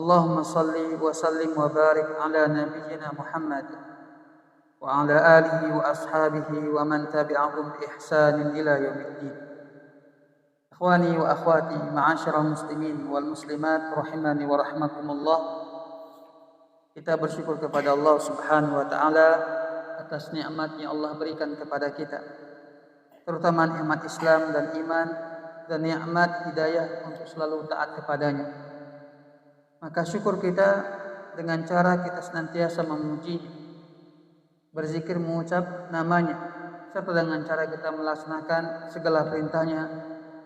Allahumma salli wa sallim wa barik ala nabiyyina Muhammad wa ala alihi wa ashabihi wa man tabi'ahum bi ihsanin ila yaumiddin. Ikhwani wa akhwati ma'asyiral muslimin wal muslimat rahimani wa rahmakumullah. Kita bersyukur kepada Allah Subhanahu wa taala atas nikmat yang Allah berikan kepada kita, terutama nikmat Islam dan iman dan nikmat hidayah untuk selalu taat kepadanya. Maka syukur kita dengan cara kita senantiasa memuji, berzikir, mengucap namanya, serta dengan cara kita melaksanakan segala perintahnya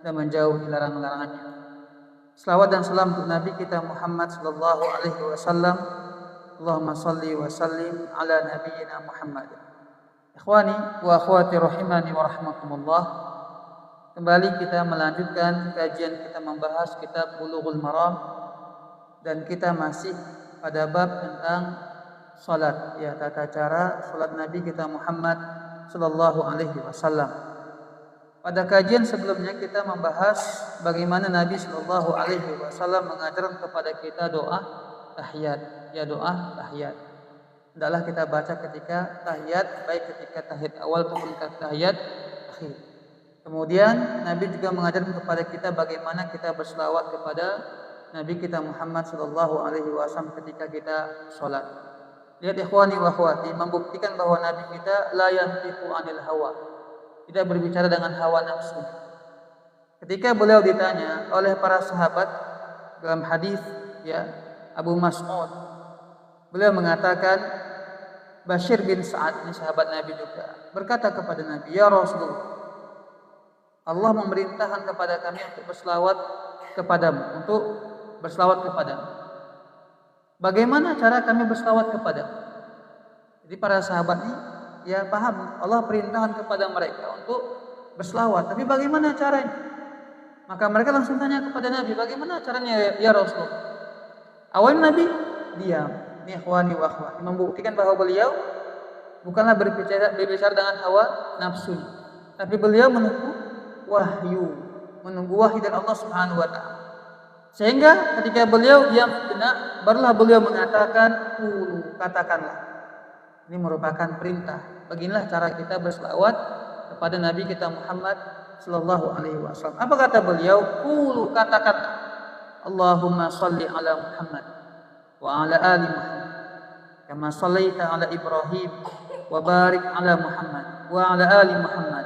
dan menjauhi larangan-larangannya. Selawat dan salam untuk Nabi kita Muhammad sallallahu alaihi wasallam. Allahumma salli wa sallim ala nabiyyina Muhammad. Ikhwani wa akhwati rahimani wa rahmakumullah. Kembali kita melanjutkan kajian kita membahas kitab Bulughul Maram, dan kita masih pada bab tentang salat, ya, tata cara salat Nabi kita Muhammad sallallahu alaihi wasallam. Pada kajian sebelumnya kita membahas bagaimana Nabi sallallahu alaihi wasallam mengajarkan kepada kita doa tahiyat, ya, doa tahiyat. Hendaklah kita baca ketika tahiyat, baik ketika tahiyat awal maupun tahiyat akhir. Kemudian Nabi juga mengajarkan kepada kita bagaimana kita berselawat kepada Nabi kita Muhammad sallallahu alaihi wasallam ketika kita sholat. Lihat ikhwani wa akhwati, membuktikan bahwa Nabi kita la yantiqu anil hawa, tidak berbicara dengan hawa nafsu. Ketika beliau ditanya oleh para sahabat dalam hadis, ya, Abu Mas'ud, beliau mengatakan, Bashir bin Sa'ad, ini sahabat Nabi juga, berkata kepada Nabi, ya Rasulullah, Allah memerintahkan kepada kami untuk berselawat kepadamu, untuk berselawat kepadamu. Bagaimana cara kami berselawat kepadamu? Jadi para sahabat ini, ya, paham Allah perintahkan kepada mereka untuk berselawat, tapi bagaimana caranya? Maka mereka langsung tanya kepada Nabi, bagaimana caranya ya Rasulullah? Awalnya Nabi diam. Ini ikhwani wa akhwati, membuktikan bahwa beliau bukanlah berbicara dengan hawa nafsu, tapi beliau menunggu wahyu dari Allah Subhanahu wa taala. Sehingga ketika beliau diam sejenak, barulah beliau mengatakan, katakanlah. Ini merupakan perintah. Beginilah cara kita berselawat kepada Nabi kita Muhammad sallallahu alaihi wasallam. Apa kata beliau? Katakanlah. Allahumma salli ala Muhammad wa ala ali Muhammad kama sallaita ala Ibrahim wa barik ala Muhammad wa ala ali Muhammad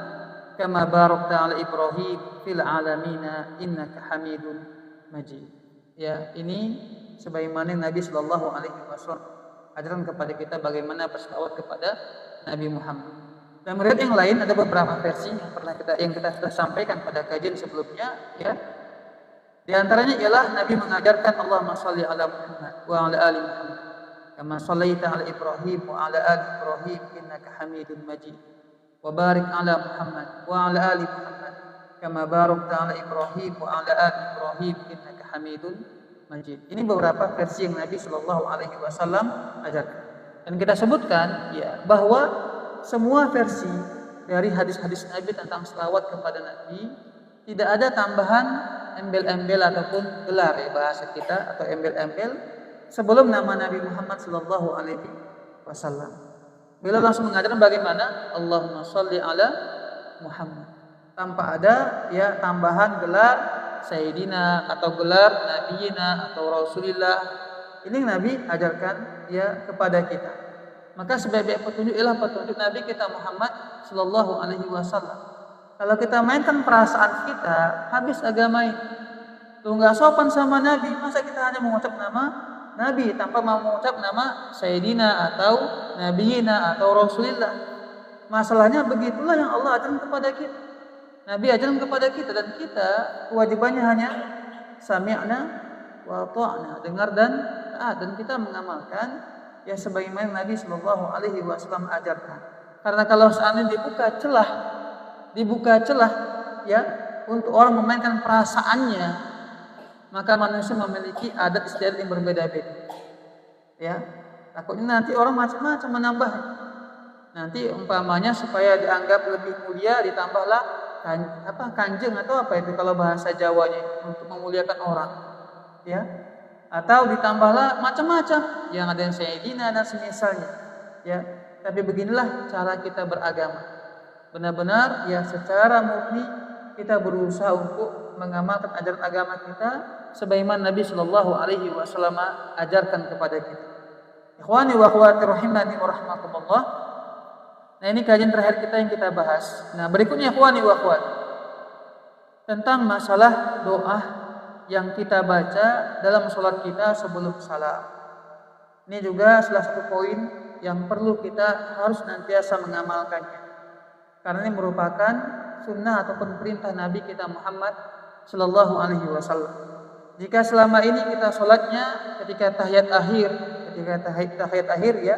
kama barakta ala Ibrahim fil alamina innaka Hamidun Majid. Ya, ini sebagaimana Nabi sallallahu alaihi wasallam ajarkan kepada kita bagaimana berselawat kepada Nabi Muhammad. Dan riwayat yang lain ada beberapa versi yang kita sudah sampaikan pada kajian sebelumnya, ya. Di antaranya ialah Nabi mengajarkan Allahumma shalli ala Muhammad wa ala ali Muhammad kama shallaita ala Ibrahim wa ala ali Ibrahim innaka Hamidun Majid wa barik ala Muhammad wa ala ali Muhammad kama barakta ala Ibrahim wa ala ali Ibrahim innaka Hamidun Majid. Ini beberapa versi yang Nabi sallallahu alaihi wasallam ajarkan. Dan kita sebutkan, ya, bahwa semua versi dari hadis-hadis Nabi tentang selawat kepada Nabi tidak ada tambahan embel-embel ataupun gelar, ya, bahasa kita, atau embel-embel sebelum nama Nabi Muhammad sallallahu alaihi wasallam. Beliau langsung mengajarkan bagaimana Allahumma sholli ala Muhammad, tanpa ada, ya, tambahan gelar Sayyidina atau gelar Nabiyina atau Rasulillah. Ini Nabi ajarkan, ya, kepada kita. Maka sebaik-baik petunjuk ialah petunjuk Nabi kita Muhammad sallallahu alaihi wasallam. Kalau kita mainkan perasaan kita, habis agama ini. Tuh nggak sopan sama Nabi. Masa kita hanya mengucap nama Nabi tanpa mau mengucap nama Sayyidina atau Nabiyina atau Rasulillah. Masalahnya begitulah yang Allah ajarkan kepada kita. Nabi ajarkan kepada kita, dan kita kewajibannya hanya sami'na wa ta'na, dengar dan taat, dan kita mengamalkan, ya, sebagaimana Nabi sallallahu alaihi wasallam ajarkan. Karena kalau seandainya dibuka celah, ya, untuk orang memainkan perasaannya, maka manusia memiliki adat istiadat yang berbeda-beda. Ya, takutnya nanti orang macam-macam menambah. Nanti umpamanya supaya dianggap lebih mulia ditambahlah kanjeng atau apa itu kalau bahasa Jawanya, untuk memuliakan orang. Ya, Atau ditambahlah macam-macam yang ada yang sayyidina dan semisalnya. Ya, tapi beginilah cara kita beragama. Benar-benar ya secara murni kita berusaha untuk mengamalkan ajaran agama kita sebagaimana Nabi Shallallahu Alaihi Wasallam ajarkan kepada kita. Ikhwani wa akhwati rahimani wa rahmakumullah. Nah, ini kajian terakhir kita yang kita bahas. Nah, berikutnya ikhwani wa akhwati tentang masalah doa yang kita baca dalam sholat kita sebelum salam. Ini juga salah satu poin yang perlu kita harus nantiasa mengamalkannya. Karena ini merupakan sunnah ataupun perintah Nabi kita Muhammad Sallallahu Alaihi Wasallam. Jika selama ini kita sholatnya ketika tahiyat akhir ya,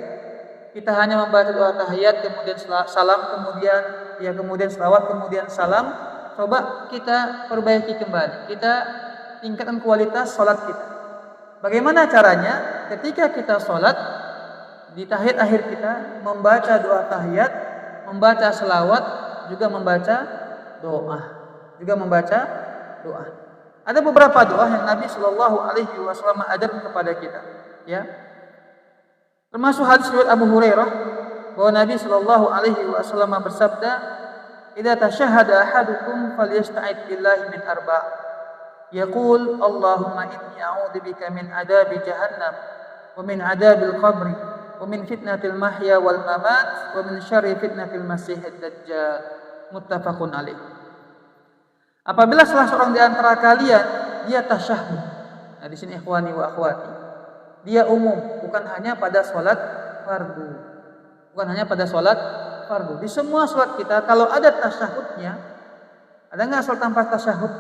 kita hanya membaca doa tahiyat kemudian salam kemudian selawat kemudian salam, coba kita perbaiki kembali, kita tingkatkan kualitas sholat kita. Bagaimana caranya? Ketika kita sholat di tahiyat akhir kita membaca doa tahiyat, membaca selawat, juga membaca doa. Ada beberapa doa yang Nabi Shallallahu Alaihi Wasallam ajarkan kepada kita. Ya, termasuk hadis riwayat Abu Hurairah bahwa Nabi Shallallahu Alaihi Wasallam bersabda, "Idza tasyahhada ahadukum falyasta'id billahi min arba'." Yaqul Allahumma inni a'udzubika min adabi jahannam wa min adabil qabri wa min fitnatil mahya wal mamat wa min syarri fitnatil masiihid dajjal. Muttafaqun alaih. Apabila salah seorang di antara kalian dia tasyahhud. Nah, di sini ikhwani wa akhwati, dia umum, bukan hanya pada salat fardu. Di semua salat kita kalau ada tasyahudnya, ada enggak salat tanpa tasyahud?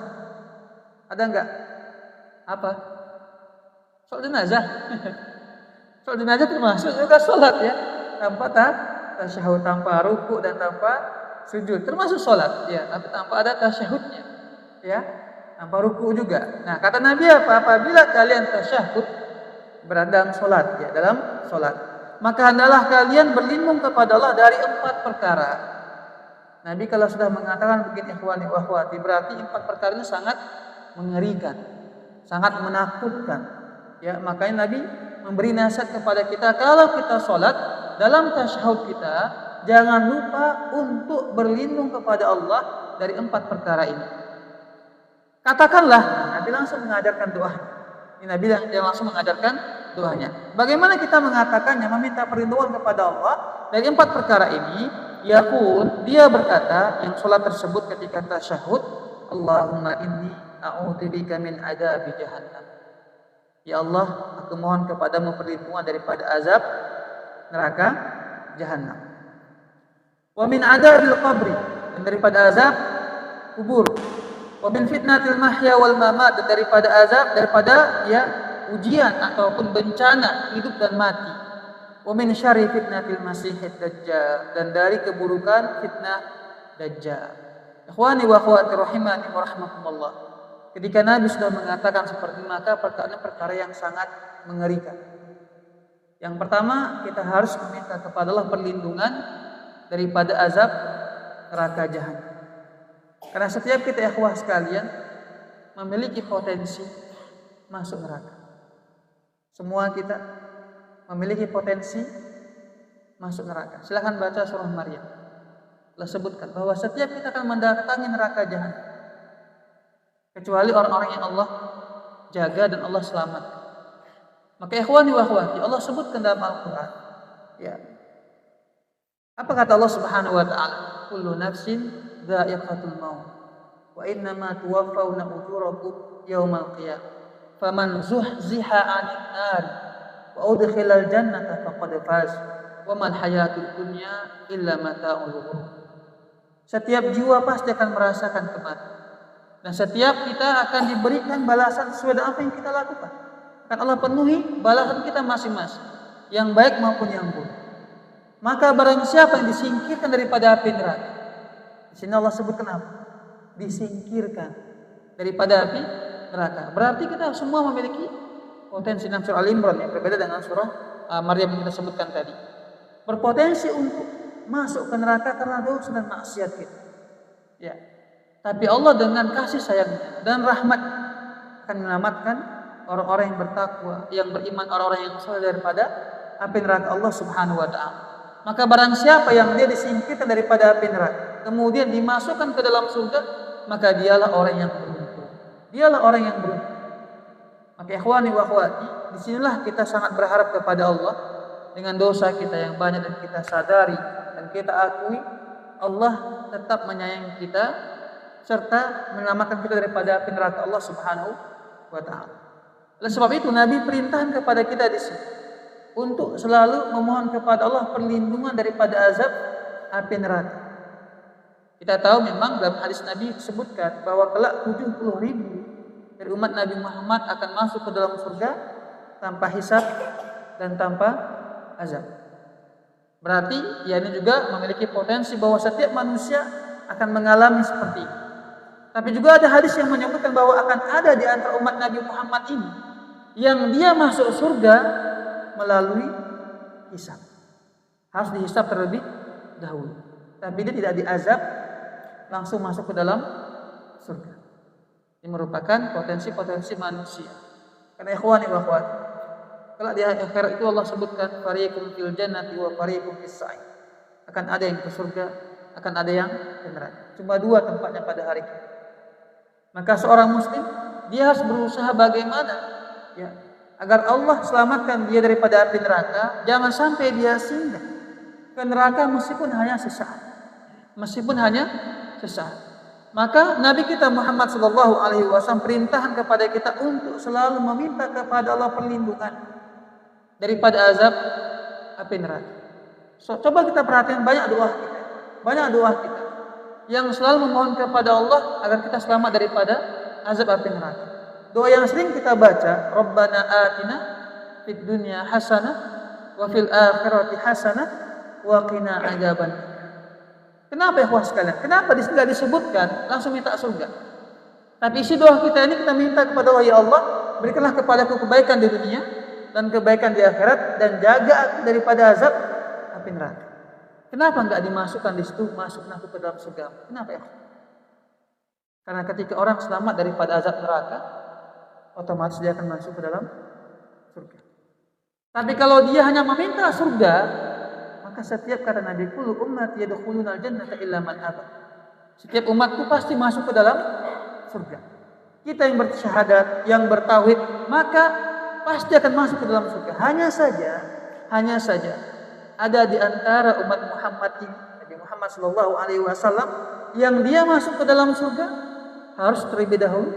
Ada enggak? Apa? Salat jenazah. Salat jenazah termasuk juga salat ya. Tanpa tasyahud, tanpa ruku dan tanpa sujud. Termasuk salat ya, tapi tanpa ada tasyahudnya. Ya, tanpa ruku juga. Nah, kata Nabi apa? Apabila kalian tasyahud berada dalam salat ya, maka hendaklah kalian berlindung kepada Allah dari 4 perkara. Nabi kalau sudah mengatakan begini ikhwani wa akhwati, berarti 4 perkara ini sangat mengerikan, sangat menakutkan. Ya, makanya Nabi memberi nasihat kepada kita kalau kita sholat dalam tasyahud kita jangan lupa untuk berlindung kepada Allah dari 4 perkara ini. Katakanlah, Nabi langsung mengajarkan doa. Ini Nabi yang langsung mengajarkan doanya. Bagaimana kita mengatakannya, meminta perlindungan kepada Allah dari 4 perkara ini? Yaqul, dia berkata yang sholat tersebut ketika tasyahud, Allahumma inni a'udzubika min adabi jahannam. Ya Allah, aku mohon kepadamu perlindungan daripada azab neraka jahannam. Wa min adabil qabri, dan daripada azab kubur. Wa min fitnatil mahya wal mamat, dan daripada ujian ataupun bencana hidup dan mati. Wa min syarri fitnatil masiihid dajjal, dan dari keburukan fitnah dajjal. Ikhwani wa akhwati rahimani wa rahmakumullah. Ketika Nabi sudah mengatakan seperti ini, maka perkara yang sangat mengerikan. Yang pertama, kita harus meminta kepada Allah perlindungan daripada azab neraka jahannam. Karena setiap kita ikhwah sekalian memiliki potensi masuk neraka. Semua kita memiliki potensi masuk neraka. Silahkan baca surah Maryam. Allah sebutkan bahwa setiap kita akan mendatangi neraka jahannam. Kecuali orang-orang yang Allah jaga dan Allah selamatkan. Maka ikhwani wa akhwati, Allah sebutkan dalam Al-Quran. Ya. Apa kata Allah Subhanahu wa taala? Kullu nafsin dha'iqatul maut. Wa innama tuwaffawna ujurakum yaumal qiyamah. Faman zuhziha 'anil nar wa udkhilal jannata faqad faz. Wa mal hayatud dunya illa mata'ul ghurur. Setiap jiwa pasti akan merasakan kematian. Dan setiap kita akan diberikan balasan sesuai dengan apa yang kita lakukan. Akan Allah penuhi balasan kita masing-masing, yang baik maupun yang buruk. Maka barang siapa yang disingkirkan daripada api neraka, di sini Allah sebutkan apa? Disingkirkan daripada api neraka. Berarti kita semua memiliki potensi. Dalam surah Al-Imran yang berbeda dengan surah Maryam yang kita sebutkan tadi, berpotensi untuk masuk ke neraka karena dosa dan maksiat kita. Ya. Tapi Allah dengan kasih sayangnya dan rahmat akan menyelamatkan orang-orang yang bertakwa, yang beriman, orang-orang yang soleh daripada api neraka Allah Subhanahu wa taala. Maka barang siapa yang dia disingkirkan daripada api neraka, kemudian dimasukkan ke dalam surga, maka dialah orang yang beruntung. Dialah orang yang beruntung. Maka ikhwani wa akhwati, disinilah kita sangat berharap kepada Allah dengan dosa kita yang banyak dan kita sadari dan kita akui, Allah tetap menyayangi kita serta menyelamatkan kita daripada api neraka Allah Subhanahu wa taala. Oleh sebab itu Nabi perintahkan kepada kita di sini untuk selalu memohon kepada Allah perlindungan daripada azab api neraka. Kita tahu memang dalam hadis Nabi disebutkan bahwa kelak 70.000 dari umat Nabi Muhammad akan masuk ke dalam surga tanpa hisab dan tanpa azab. Berarti ya ini juga memiliki potensi bahwa setiap manusia akan mengalami seperti ini. Tapi juga ada hadis yang menyebutkan bahwa akan ada di antara umat Nabi Muhammad ini yang dia masuk surga melalui hisab. Harus dihisab terlebih dahulu. Tapi dia tidak diazab, langsung masuk ke dalam surga. Ini merupakan potensi-potensi manusia. Karena ikhwani wa akhwati, kalau di akhirat itu Allah sebutkan fariqun fil jannati wa fariqun fis sa'ir. Akan ada yang ke surga, akan ada yang ke neraka. Cuma dua tempatnya pada hari itu. Maka seorang muslim dia harus berusaha bagaimana ya agar Allah selamatkan dia daripada api neraka, jangan sampai dia singgah ke neraka meskipun hanya sesaat. Meskipun hanya sesaat. Maka Nabi kita Muhammad sallallahu alaihi wasallam perintahkan kepada kita untuk selalu meminta kepada Allah perlindungan daripada azab api neraka. So, coba kita perhatikan banyak doa kita. Banyak doa kita yang selalu memohon kepada Allah agar kita selamat daripada azab api neraka. Doa yang sering kita baca, Rabbana atina fid dunya hasanah wa fil akhirati hasanah wa qina adzaban. Kenapa ya sekalian? Kenapa di sini tidak disebutkan langsung minta surga? Tapi isi doa kita ini kita minta kepada Allah, ya Allah, berikanlah kepadaku kebaikan di dunia dan kebaikan di akhirat dan jaga aku daripada azab api neraka. Kenapa enggak dimasukkan di situ masukkan aku ke dalam surga? Kenapa ya? Karena ketika orang selamat daripada azab neraka, otomatis dia akan masuk ke dalam surga. Tapi kalau dia hanya meminta surga, maka setiap kata Nabi, kullu ummati yadkhulunal jannata illa man aba. Setiap umatku pasti masuk ke dalam surga. Kita yang bersyahadat, yang bertauhid, maka pasti akan masuk ke dalam surga. Hanya saja ada di antara umat Muhammad ini, Nabi Muhammad sallallahu alaihi wasallam, yang dia masuk ke dalam surga harus terlebih dahulu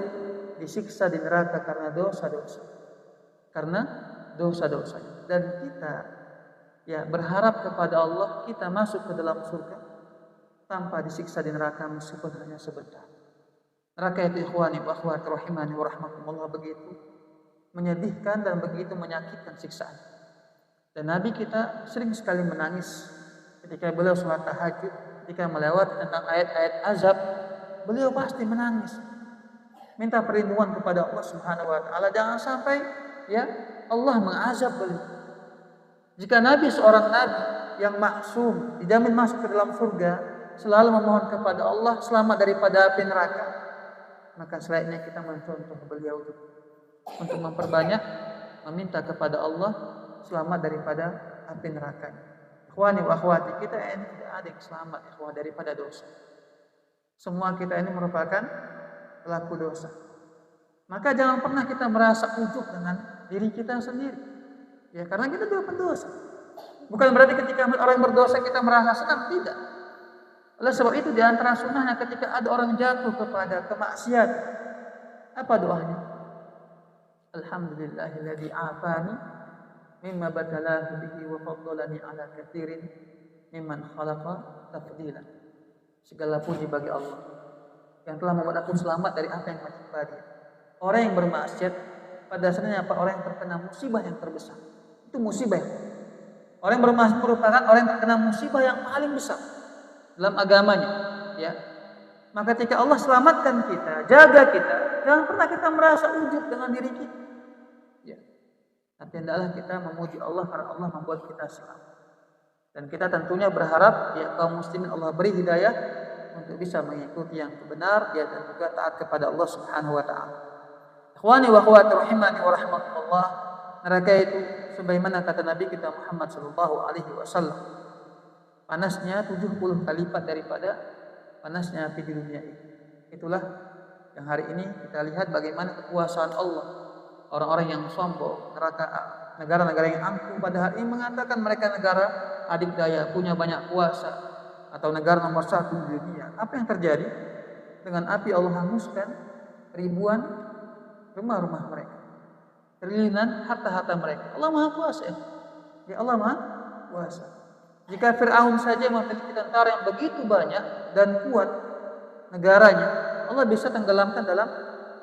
disiksa di neraka karena dosa-dosa. Dan kita ya berharap kepada Allah kita masuk ke dalam surga tanpa disiksa di neraka meskipun hanya sebentar. Neraka itu ikhwani wa akhwati rahimani wa rahmakumullah begitu menyedihkan dan begitu menyakitkan siksaan. Dan Nabi kita sering sekali menangis ketika beliau sholat tahajud, ketika melewati tentang ayat-ayat azab, beliau pasti menangis. Minta perlindungan kepada Allah Subhanahu wa taala jangan sampai ya Allah mengazab beliau. Jika Nabi seorang Nabi yang maksum, dijamin masuk ke dalam surga, selalu memohon kepada Allah selamat daripada api neraka, maka selainnya kita mencontoh beliau untuk memperbanyak meminta kepada Allah selamat daripada api neraka. Ikhwani wa akhwati, kita ini tidak ada yang selamat ikhwah daripada dosa. Semua kita ini merupakan pelaku dosa. Maka jangan pernah kita merasa ujub dengan diri kita sendiri. Ya, karena kita juga pendosa. Bukan berarti ketika orang berdosa kita merasa senang, tidak. Oleh sebab itu di antara sunnahnya ketika ada orang jatuh kepada kemaksiatan, apa doanya? Alhamdulillahilladzi afani mimma batalahu bihi wa faddalani ala katsirin mimman khalaqa tafdila. Segala puji bagi Allah yang telah membuat aku selamat dari apa yang menimpa dia. Orang yang bermaksiat pada dasarnya apa? Orang yang terkena musibah yang terbesar. Itu musibah. Orang yang bermaksiat merupakan orang yang terkena musibah yang paling besar dalam agamanya, ya. Maka ketika Allah selamatkan kita, jaga kita, jangan pernah kita merasa ujub dengan diri kita. Ya. Tapi hendaklah kita memuji Allah karena Allah membuat kita selamat. Dan kita tentunya berharap ya kaum muslimin Allah beri hidayah untuk bisa mengikuti yang benar ya dan juga taat kepada Allah Subhanahu wa taala. Ikhwani wa akhwati rahimani wa rahmatullah, neraka itu sebagaimana kata Nabi kita Muhammad sallallahu alaihi wasallam, panasnya 70 kali lipat daripada panasnya api di dunia ini. Itulah yang hari ini kita lihat bagaimana kekuasaan Allah. Orang-orang yang sombong, negara-negara yang angkuh pada hari ini mengatakan mereka negara adidaya, punya banyak kuasa, atau negara nomor 1 di dunia. Apa yang terjadi? Dengan api Allah hanguskan ribuan rumah-rumah mereka, triliunan harta-harta mereka. Allah Maha Kuasa. Ya Allah Maha Kuasa. Jika Fir'aun saja memiliki tentara yang begitu banyak dan kuat negaranya, Allah bisa tenggelamkan dalam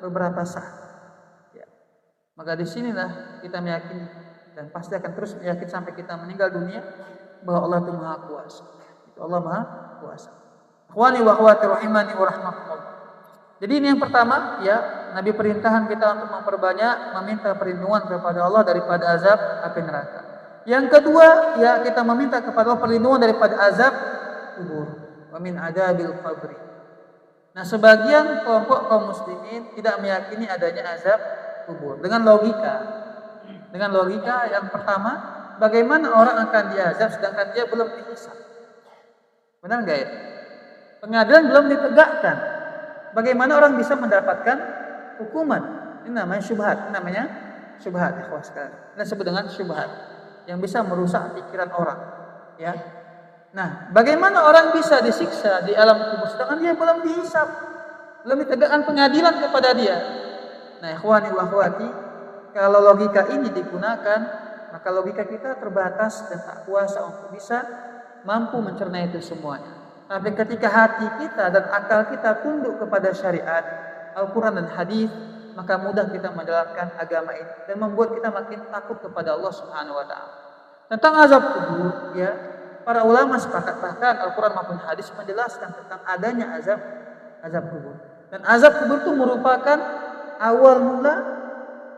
beberapa saat. Ya. Maka disinilah kita meyakini dan pasti akan terus meyakini sampai kita meninggal dunia bahwa Allah itu Maha Kuasa. Itu Allah Maha Kuasa. Ikhwani wa akhwati rahimani wa rahmatullah. Jadi ini yang pertama, ya, Nabi perintahkan kita untuk memperbanyak meminta perlindungan kepada Allah daripada azab api neraka. Yang kedua, ya, kita meminta kepada Allah perlindungan daripada azab kubur. Wa min adzabil qabri. Nah, sebagian kelompok kaum muslimin tidak meyakini adanya azab kubur dengan logika. Dengan logika yang pertama, bagaimana orang akan diazab sedangkan dia belum dihisab? Benar enggak ya? Pengadilan belum ditegakkan. Bagaimana orang bisa mendapatkan hukuman? Ini namanya syubhat. Ini namanya syubhat, ikhwah sekalian. Ini disebut dengan syubhat yang bisa merusak pikiran orang. Ya. Nah, bagaimana orang bisa disiksa di alam kubur sedangkan dia belum dihisab, belum ditegakkan pengadilan kepada dia? Nah, ikhwani wa akhwati, kalau logika ini digunakan, maka logika kita terbatas dan tak kuasa untuk bisa mampu mencerna itu semuanya. Tapi ketika hati kita dan akal kita tunduk kepada syariat, Al-Quran dan hadis, maka mudah kita menjalankan agama ini dan membuat kita makin takut kepada Allah Subhanahu wa taala. Tentang azab kubur, ya, para ulama sepakat, bahkan Al-Quran maupun hadis menjelaskan tentang adanya azab kubur. Dan azab kubur itu merupakan awal mula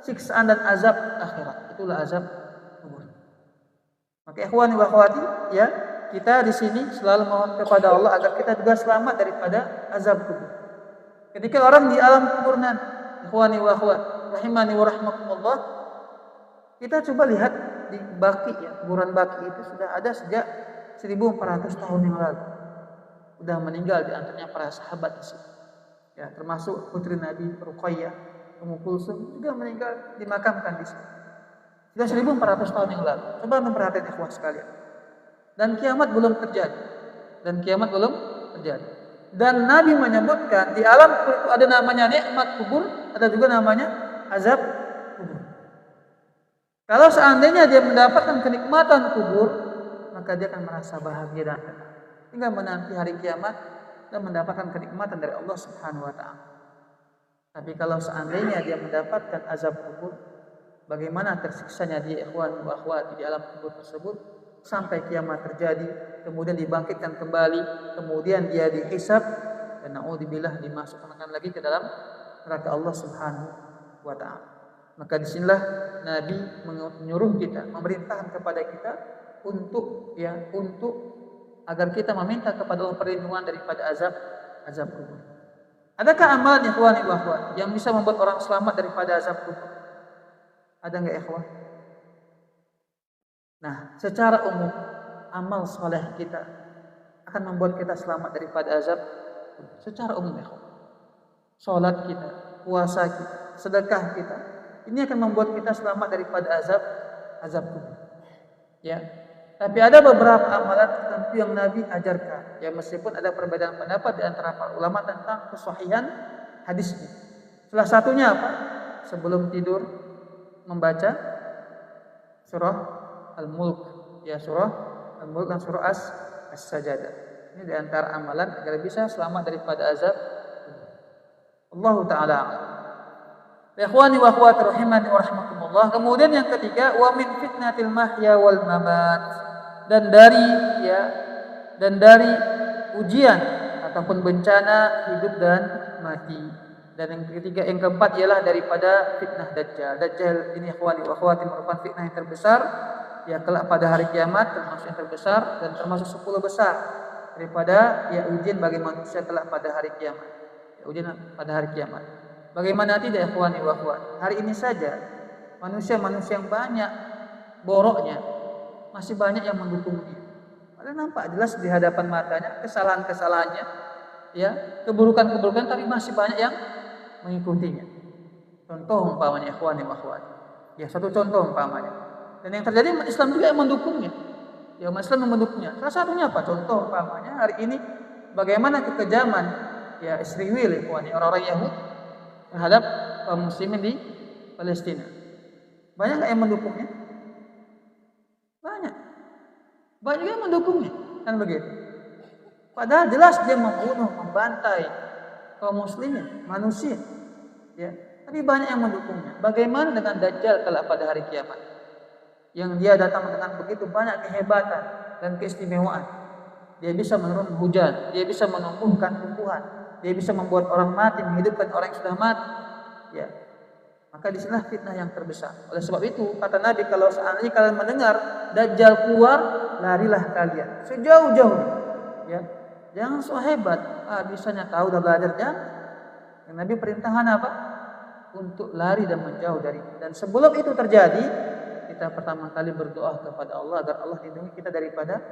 siksaan dan azab akhirat. Itulah azab kubur. Maka ikhwani wa akhwati, ya, kita di sini selalu mohon kepada Allah agar kita juga selamat daripada azab kubur. Ketika orang di alam kubur nanti, ikhwani wa akhwat rahimani wa rahmatullah, kita coba lihat di Baqi, ya, kuburan Baqi itu sudah ada sejak 1400 tahun yang lalu. Sudah meninggal di antaranya para sahabat di situ. Ya, termasuk putri Nabi Ruqayyah, Ummu Kulsum juga meninggal dimakamkan di situ. Sudah 1400 tahun yang lalu. Coba memperhatikan ikhwah sekalian. Dan kiamat belum terjadi. Dan Nabi menyebutkan di alam kubur itu ada namanya nikmat kubur, ada juga namanya azab kubur. Kalau seandainya dia mendapatkan kenikmatan kubur, maka dia akan merasa bahagia dan tenang hingga menanti hari kiamat dan mendapatkan kenikmatan dari Allah Subhanahu wa taala. Tapi kalau seandainya dia mendapatkan azab kubur, bagaimana tersiksanya dia, ikhwan wa akhwat, di alam kubur tersebut sampai kiamat terjadi, kemudian dibangkitkan kembali, kemudian dia dihisab dan naudzubillah dimasukkan lagi ke dalam neraka Allah Subhanahu wa taala. Maka disinilah Nabi menyuruh kita, memerintahkan kepada kita untuk agar kita meminta kepada Allah perlindungan daripada azab kubur. Adakah amalan ikhwani wa akhwat yang bisa membuat orang selamat daripada azab kubur? Ada enggak ikhwan? Nah, secara umum amal soleh kita akan membuat kita selamat daripada azab secara umum, ya. Salat kita, puasa kita, sedekah kita, ini akan membuat kita selamat daripada azab kubur. Ya. Tapi ada beberapa amalan tertentu yang Nabi ajarkan. Ya, meskipun ada perbedaan pendapat di antara para ulama tentang kesahihan hadisnya. Salah satunya apa? Sebelum tidur membaca surah Al-Mulk, ya, surah Al-Mulk dan surah As-Sajadah. Ini di antara amalan agar bisa selamat daripada azab. Allah taala. Ya ikhwani wa akhwati rahimani wa rahmakumullah. Kemudian yang ketiga, wa min fitnatil mahya wal mamat. Dan dari ujian ataupun bencana hidup dan mati. Dan yang ketiga, yang keempat ialah daripada fitnah Dajjal. Dajjal ini ikhwani wa akhwati merupakan fitnah yang terbesar, ya, kelak pada hari kiamat, termasuk yang terbesar dan termasuk 10 besar daripada, ya, ujian bagi manusia kelak pada hari kiamat. Ya, ujian pada hari kiamat. Bagaimana tidak ikhwani wa akhwat? Hari ini saja manusia-manusia yang banyak boroknya masih banyak yang mendukung dia. Padahal nampak jelas di hadapan matanya kesalahan-kesalahannya, ya, keburukan-keburukan, tapi masih banyak yang mengikutinya. Contoh umpamanya ikhwani wa akhwat. Ya, satu contoh umpamanya. Dan yang terjadi umat Islam juga yang mendukungnya. Ya, umat Islam yang mendukungnya. Salah satunya apa? Contoh umpamanya hari ini bagaimana kekejaman ya Israel ikhwani, orang-orang Yahudi terhadap kaum muslimin di Palestina. Banyak nggak yang mendukungnya? Banyak. Banyak yang mendukungnya, kan begitu. Padahal jelas dia membunuh, membantai kaum muslimin, manusia. Ya, tapi banyak yang mendukungnya. Bagaimana dengan Dajjal kelak pada hari kiamat? Yang dia datang dengan begitu banyak kehebatan dan keistimewaan. Dia bisa menurunkan hujan, dia bisa menumbuhkan tumbuhan, dia bisa membuat orang mati, menghidupkan orang yang sudah mati. Ya. Maka disinilah fitnah yang terbesar. Oleh sebab itu, kata Nabi, kalau seandainya kalian mendengar Dajjal keluar, larilah kalian sejauh-jauh. Ya. Jangan so hebat. Bisanya tahu, udah belajar, jangan. Yang Nabi perintahkan apa? Untuk lari dan menjauh dari. Dan sebelum itu terjadi, kita pertama kali berdoa kepada Allah agar Allah lindungi kita daripada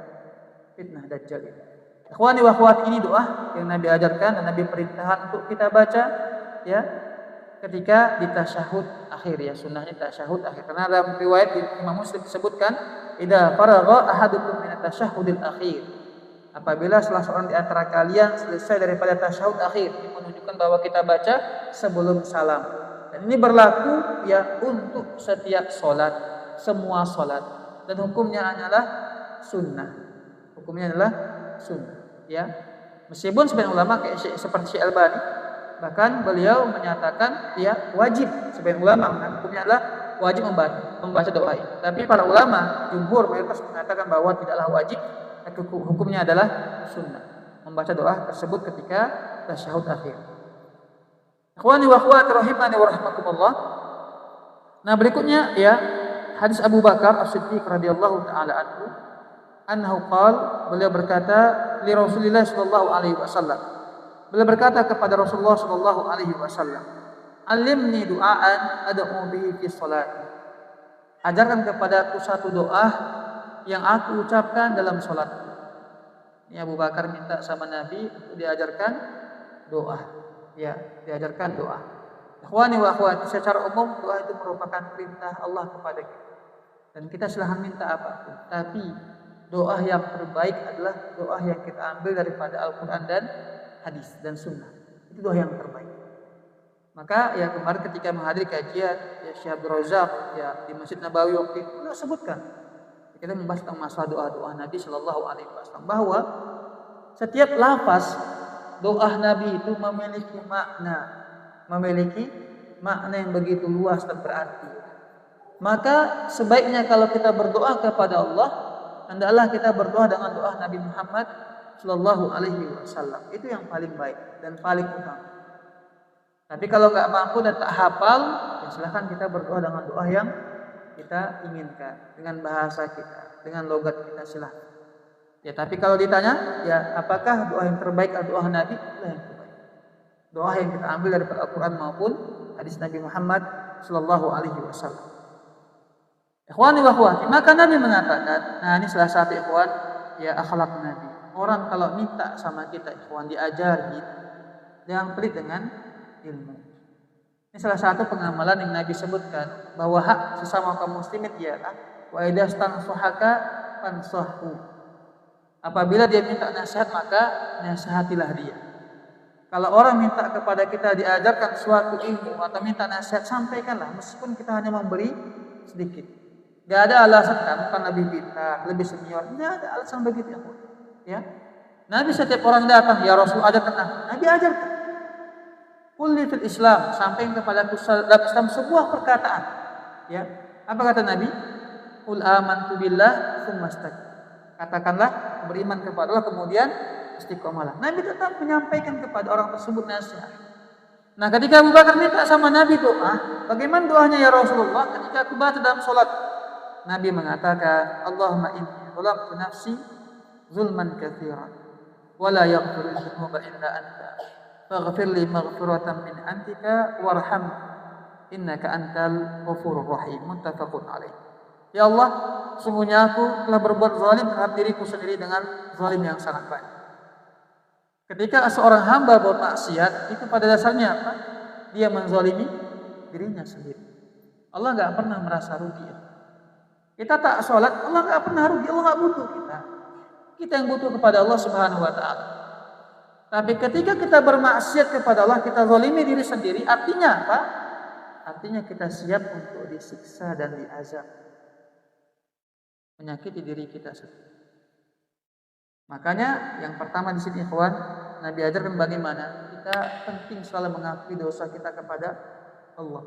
fitnah Dajjal ini. Ikhwani wa akhwat, ini doa yang Nabi ajarkan dan Nabi perintahkan untuk kita baca, ya, ketika di tasyahud akhir, ya, sunnahnya tasyahud akhir. Karena dalam riwayat Imam Muslim disebutkan, idza faragha ahadukum min at-tasyahhudil akhir. Apabila salah seorang di antara kalian selesai daripada tasyahud akhir, ini menunjukkan bahwa kita baca sebelum salam. Dan ini berlaku ya untuk setiap salat, semua salat. Dan hukumnya adalah sunnah. Hukumnya adalah sunnah, ya. Meskipun sebagian ulama kayak seperti Syekh Albani, bahkan beliau menyatakan ya wajib. Sebagian ulama hukumnya adalah wajib membaca doa ini. Tapi para ulama jumhur mayoritas mengatakan bahwa tidaklah wajib, hukumnya adalah sunnah membaca doa tersebut ketika tasyahud akhir. Ikhwani wa akhwat rahimani wa rahimakumullah. Nah, berikutnya ya hadis Abu Bakar As-Siddiq radhiyallahu taala anhu qala, beliau berkata li Rasulillah sallallahu alaihi wasallam. Beliau berkata kepada Rasulullah sallallahu alaihi wasallam, "Alimni du'aan ad'u bihi fi sholati." Ajarkan kepadaku satu doa yang aku ucapkan dalam salatku. Ini Abu Bakar minta sama Nabi untuk diajarkan doa. Ya, diajarkan doa. Ikhwani wa akhwati, secara umum doa itu merupakan perintah Allah kepada kita. Dan kita silahkan minta apapun. Tapi doa yang terbaik adalah doa yang kita ambil daripada Al-Quran dan hadis dan sunnah. Itu doa yang terbaik. Maka ya kemarin ketika menghadiri kajian ya Syekh Abdul Razak ya di Masjid Nabawi waktu itu beliau sebutkan, kita membahas tentang masalah doa-doa Nabi Shallallahu Alaihi Wasallam, bahwa setiap lafaz doa Nabi itu memiliki makna yang begitu luas dan berarti. Maka sebaiknya kalau kita berdoa kepada Allah, hendaklah kita berdoa dengan doa Nabi Muhammad Shallallahu Alaihi Wasallam. Itu yang paling baik dan paling utama. Tapi kalau nggak mampu dan tak hafal, ya silahkan kita berdoa dengan doa yang kita inginkan, dengan bahasa kita, dengan logat kita, silahkan. Ya, tapi kalau ditanya, ya apakah doa yang terbaik adalah doa Nabi? Doa yang terbaik. Doa yang kita ambil dari Al-Quran maupun hadis Nabi Muhammad Shallallahu Alaihi Wasallam. Ikhwani wa akhwati, maka Nabi mengatakan, nah ini salah satu ikhwan, ya akhlak Nabi. Orang kalau minta sama kita, ikhwan, diajari, jangan pelit dengan ilmu. Ini salah satu pengamalan yang Nabi sebutkan, bahwa hak sesama kaum muslimin ialah wa idastansuhaka fansahhu. Apabila dia minta nasihat, maka nasihatilah dia. Kalau orang minta kepada kita diajarkan suatu ilmu atau minta nasihat, sampaikanlah meskipun kita hanya memberi sedikit. Gak ada alasan kamu kan lebih pintar, lebih senior. Gak ada alasan begitu ya. Nabi setiap orang datang, ya Rasul ajarkan aku. Nabi ajarkan. Kulli fil Islam, sampaikan kepada dalam Islam sebuah perkataan. Ya, apa kata Nabi? Qul amantu billah tsumma istaqim. Katakanlah beriman kepada Allah kemudian istiqomalah. Nabi tetap menyampaikan kepada orang tersebut nasihat. Nah, ketika Abu Bakar minta sama Nabi doa, bagaimana doanya ya Rasulullah? Ketika aku baca dalam salat, Nabi mengatakan, Allahumma inni zalamtu nafsi zulman katsiran wa la yaghfiru dzunuba illa anta faghfirli maghfiratan min 'indika warham innaka antal ghafurur rahim. Muttafaqun alaih. Ya Allah, sungguhnya aku telah berbuat zalim terhadap diriku sendiri dengan zalim yang sangat banyak. Ketika seorang hamba bermaksiat, itu pada dasarnya apa? Dia menzalimi dirinya sendiri. Allah nggak pernah merasa rugi. Kita tak sholat, Allah nggak pernah rugi, Allah nggak butuh kita. Kita yang butuh kepada Allah Subhanahu wa Ta'ala. Tapi ketika kita bermaksiat kepada Allah, kita zalimi diri sendiri, artinya apa? Artinya kita siap untuk disiksa dan diazab, menyakiti diri kita sendiri. Makanya yang pertama di sini ikhwan, Nabi ajarkan bagaimana kita penting selalu mengakui dosa kita kepada Allah.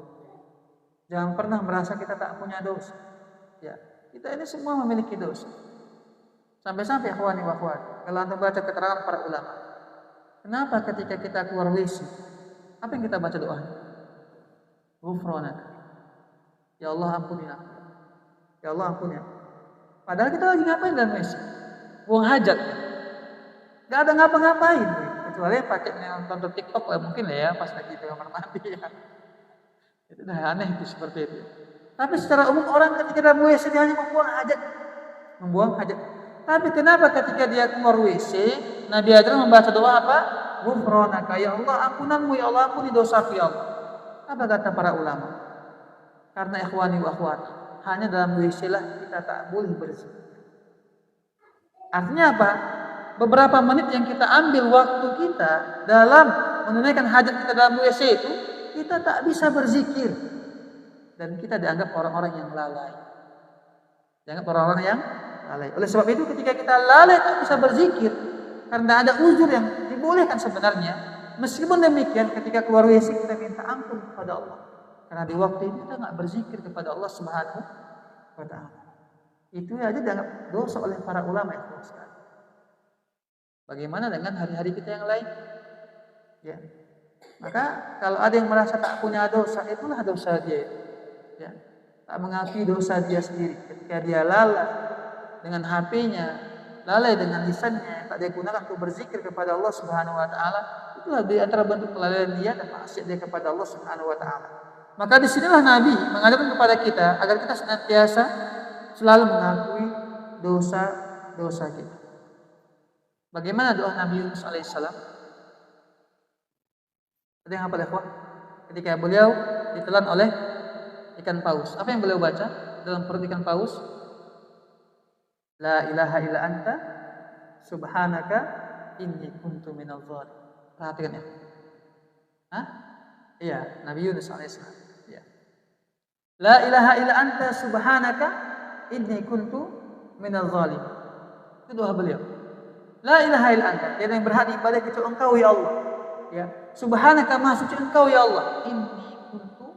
Jangan pernah merasa kita tak punya dosa. Ya, kita ini semua memiliki dosa. Sampai-sampai ikhwani wa akhwat, kalau antum baca keterangan para ulama, kenapa ketika kita keluar WC, apa yang kita baca doa? Ghufranaka. Ya Allah ampuni aku. Ya Allah ampuni aku. Padahal kita lagi ngapain dalam WC? Buang hajat. Gak ada ngapa-ngapain. Kecuali pakai nonton TikTok lah mungkin ya pas lagi di kamar mandi ya. Itu udah aneh itu seperti itu. Tapi secara umum orang ketika dalam WC dia hanya membuang hajat. Tapi kenapa ketika dia keluar WC, Nabi ajarkan membaca doa apa? Ghufranaka, ya Allah ampunanmu, ya Allah ampuni dosaku ya Allah. Apa kata para ulama? Karena ikhwani wa akhwati, hanya dalam WC lah kita tak boleh berzikir. Artinya apa? Beberapa menit yang kita ambil waktu kita dalam menunaikan hajat kita dalam WC itu, kita tak bisa berzikir. Dan kita dianggap orang-orang yang lalai. Dianggap orang-orang yang lalai. Oleh sebab itu ketika kita lalai tak bisa berzikir, karena ada uzur yang dibolehkan sebenarnya. Meskipun demikian ketika keluar WC kita minta ampun kepada Allah. Karena di waktu itu kita nggak berzikir kepada Allah Subhanahu wa Ta'ala. Itu aja dianggap dosa oleh para ulama itu sekali. Bagaimana dengan hari-hari kita yang lain? Ya. Maka kalau ada yang merasa tak punya dosa, itulah dosa dia. Ya. Tak mengakui dosa dia sendiri. Ketika dia lalai dengan HP-nya, lalai dengan lisannya, tak dia gunakan untuk berzikir kepada Allah Subhanahu wa Ta'ala, itulah di antara bentuk kelalaian dia dan maksiat dia kepada Allah Subhanahu wa Ta'ala. Maka disinilah Nabi mengajarkan kepada kita agar kita senantiasa selalu mengakui dosa-dosa kita. Bagaimana doa Nabi Yunus alaihissalam? Ada yang hafal ikhwan? Ketika beliau ditelan oleh ikan paus, apa yang beliau baca dalam perut ikan paus? La ilaha illa anta subhanaka inni kuntu minadh dhalimin. Perhatikan ya. Hah? Iya, Nabi Yunus alaihissalam. Ya. La ilaha illa anta subhanaka inni kuntu minadh dhalimin. Itu doa beliau. La ilaha illa anta, tiada yang berhak diibadai kecuali Engkau ya Allah. Ya. Subhanaka maha suci Engkau ya Allah. Inni kuntu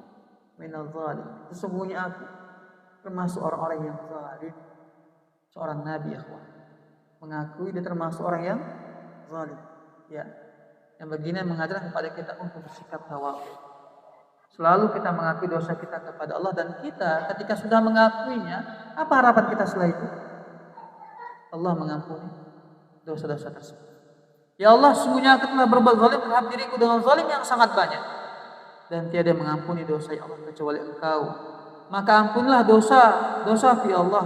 minadh dhalimin. Sesungguhnya aku termasuk orang-orang yang zalim. Seorang nabi ikhwan mengakui dia termasuk orang yang zalim. Ya. Yang begini mengajarkan kepada kita untuk bersikap tawakal. Selalu kita mengakui dosa kita kepada Allah, dan kita ketika sudah mengakuinya, apa harapan kita setelah itu? Allah mengampuni dosa-dosa tersebut. Ya Allah, sungguhnya aku telah berbuat zalim terhadap diriku dengan zalim yang sangat banyak, dan tiada yang mengampuni dosa ya Allah kecuali Engkau. Maka ampunilah dosa ya Allah,